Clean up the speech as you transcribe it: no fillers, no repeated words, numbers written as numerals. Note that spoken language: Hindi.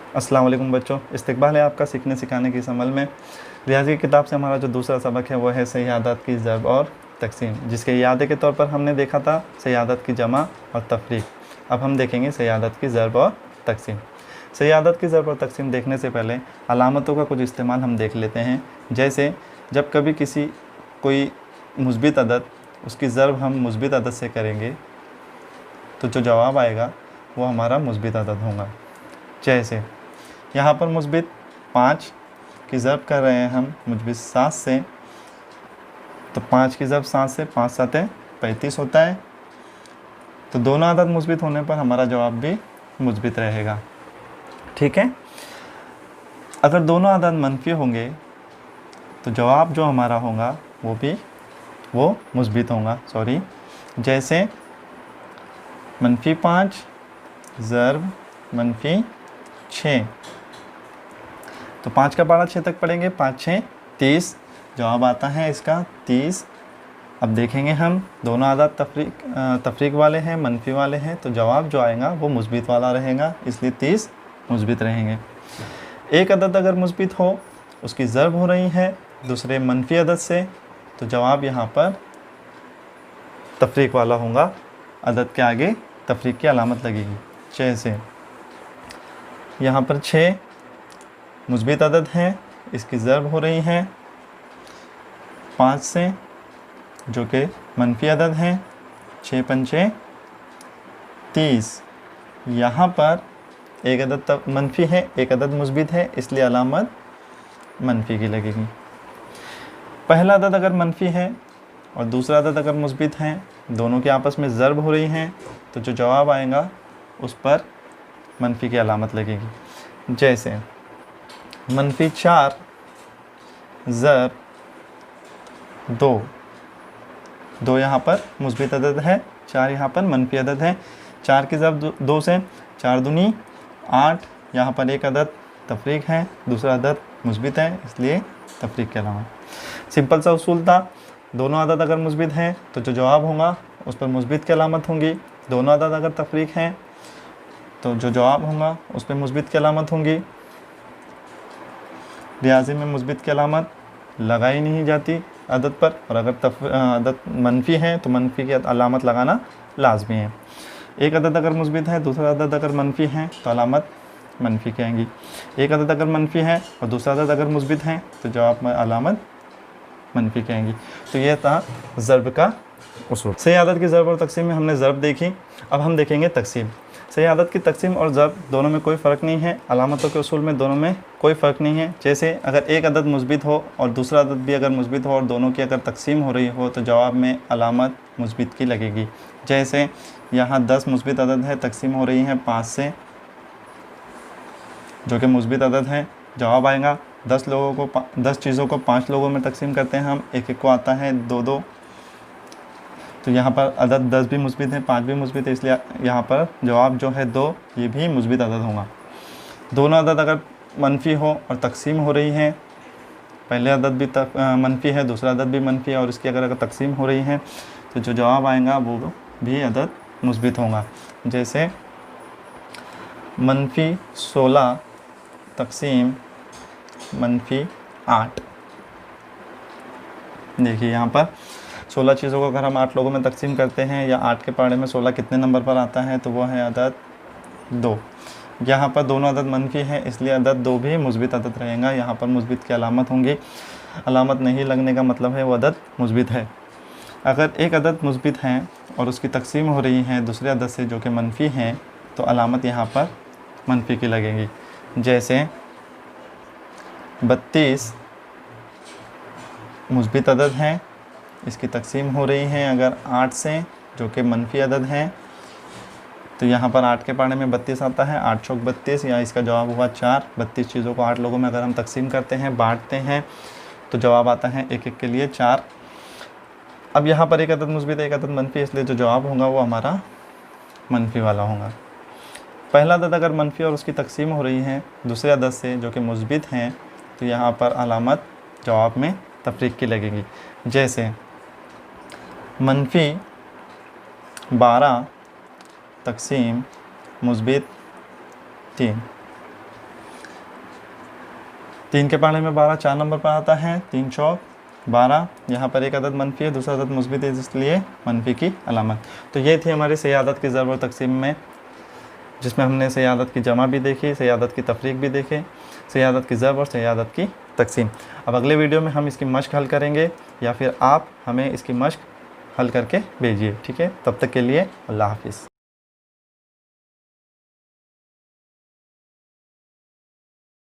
अस्सलाम वालेकुम बच्चों, इस्तकबाल है आपका सीखने सिखाने की इस अमल में। रियाजी की किताब से हमारा जो दूसरा सबक है वो है सही आदत की ज़रब और तकसीम, जिसके इयादे के तौर पर हमने देखा था सही आदत की जमा और तफरीक। अब हम देखेंगे सही आदत की ज़रब और तकसीम। सही आदत की ज़रब और तकसीम देखने से पहले अलामतों का कुछ इस्तेमाल हम देख लेते हैं। जैसे जब कभी किसी कोई मुस्बित अदद, उसकी ज़रब हम मुस्बित अदद से करेंगे तो जो जवाब आएगा वो हमारा मुस्बित अदद होगा। जैसे यहाँ पर मुस्बित 5 की ज़रब कर रहे हैं हम मुस्बित 7 से, तो 5 की ज़रब 7 से 5 7 35 होता है। तो दोनों आदत मुस्बित होने पर हमारा जवाब भी मुस्बित रहेगा। ठीक है। अगर दोनों आदत मनफी होंगे तो जवाब जो हमारा होगा वो मुस्बित होगा। जैसे -5 ज़रब -6, तो 5 का पारा 6 तक पढ़ेंगे, 5 6 30, जवाब आता है इसका 30। अब देखेंगे हम दोनों आदत तफरीक वाले हैं, मनफी वाले हैं, तो जवाब जो आएगा वो मुस्बित वाला रहेगा, इसलिए 30 मुस्बित रहेंगे। एक अदद अगर मुस्बित हो, उसकी ज़रब हो रही है दूसरे मनफी अदद से, तो जवाब यहाँ पर तफरीक वाला होगा, अदद के आगे तफरीक की अलामत लगेगी। जैसे यहाँ पर 6 मुस्बित अदद हैं, इसकी ज़रब हो रही है 5 से, जो कि मनफी अदद हैं, 6 पंचे 30। यहाँ पर एक अदद मनफी है, एक अदद मुस्बित है, इसलिए अलामत मनफी की लगेगी। पहला अदद अगर मनफी है और दूसरा अदद अगर मुस्बित है, दोनों के आपस में ज़रब हो रही हैं, तो जो जवाब आएगा उस पर मनफी की अलामत लगेगी। जैसे -4 ज़रब 2 यहाँ पर मुस्बित अदद है, 4 यहाँ पर मनफी अदद है। 4 की ज़रब 2 से 4 दूनी 8, यहाँ पर एक अदद तफरीक है, दूसरा अदद मुस्बित है, इसलिए तफरीक के अलावा। सिंपल सा उसूल था, दोनों अदद अगर मुस्बित हैं तो जो जवाब होगा उस पर मुस्बित की अलामत होंगी, दोनों अदद अगर तफरीक हैं तो जो जवाब होगा उस पर मुस्बित की अलामत होंगी। रियाजी में मुस्बित की अलामत लगाई नहीं जाती अदद पर, और अगर अदद मनफी है तो मनफी की अलामत लगाना लाजमी है। एक अदद अगर मुस्बित है, दूसरा अदद अगर मनफी है तो अलामत मनफी की आएंगी। एक अदद अगर मनफी है और दूसरा अदद अगर मुस्बित है तो जवाब में अलामत मनफी की आएंगी। तो यह था ज़रब का उसूल। सही आदत की ज़रब और तकसीम में हमने ज़रब देखी, अब हम देखेंगे तकसीम। सही आदत की तकसीम और ज़रब दोनों में कोई फ़र्क नहीं है, अलामतों के उसूल में दोनों में कोई फ़र्क नहीं है। जैसे अगर एक अदद मुस्बित हो और दूसरा अदद भी अगर मुस्बित हो और दोनों की अगर तकसीम हो रही हो तो जवाब में अलामत मुस्बित की लगेगी। जैसे यहाँ 10 मुस्बित अदद है, तकसीम हो रही है 5 से, जो कि मुस्बित अदद है, जवाब आएगा 10 चीज़ों को 5 लोगों में तकसीम करते हैं हम, एक को आता है 2 2, तो यहाँ पर अदद 10 भी मुस्बित है, 5 भी मुस्बित है, इसलिए यहाँ पर जवाब जो है 2, ये भी मुस्बित अदद होगा। दोनों अदद अगर मनफी हो और तकसीम हो रही है, पहले अदद भी मनफी है, दूसरा अदद भी मनफी है और इसकी अगर तकसीम हो रही है, तो जो जवाब आएगा वो भी अदद मुस्बित होगा। जैसे -16 तकसीम -8। देखिए यहाँ पर 16 चीज़ों को अगर हम 8 लोगों में तकसीम करते हैं, या 8 के पहाड़े में 16 कितने नंबर पर आता है, तो वो है अदद 2। यहाँ पर दोनों अदद मनफी है, इसलिए अदद 2 भी मुस्बित अदद रहेगा, यहाँ पर मुस्बित की अलामत होंगी। अलामत नहीं लगने का मतलब है वो अदद मुस्बित है। अगर एक अदद मुस्बित है और उसकी तकसीम हो रही है दूसरे अदद से जो कि मनफी हैं, तो अलामत यहाँ पर मनफी की लगेगी। जैसे 32 मुस्बित अदद हैं, इसकी तकसीम हो रही है अगर 8 से, जो कि मनफी अदद हैं, तो यहाँ पर 8 के पहाड़े में 32 आता है, 8 चौक 32, या इसका जवाब हुआ 4। 32 चीज़ों को 8 लोगों में अगर हम तकसीम करते हैं, बांटते हैं, तो जवाब आता है एक एक के लिए 4। अब यहाँ पर एक अदद मुस्बित है, एक अदद मनफी, इसलिए जो जवाब होगा वो हमारा मनफी वाला होगा। पहला अदद अगर मनफी और उसकी तकसीम हो रही है दूसरे अदद से जो कि मुस्बित हैं, तो यहाँ पर अलामत जवाब में तफरीक की लगेगी। जैसे -12 तकसीम मुस्बित 3। 3 के पहाड़े में 12 4 नंबर पर आता है, 3 चौक 12। यहाँ पर एक अदद मनफी है, दूसरा अदद मुस्बित है, इसलिए मनफी की अलामत। तो ये थी हमारी सही आदत की ज़रब और तकसीम में, जिसमें हमने सही आदत की जमा भी देखी, सही आदत की तफरीक भी देखे, सही आदत की ज़रब और सही आदत की तकसीम। अब अगले वीडियो में हम इसकी मश्क हल करेंगे, या फिर आप हमें इसकी मश्क हल करके भेजिए, ठीक है। तब तक के लिए अल्लाह हाफिज़।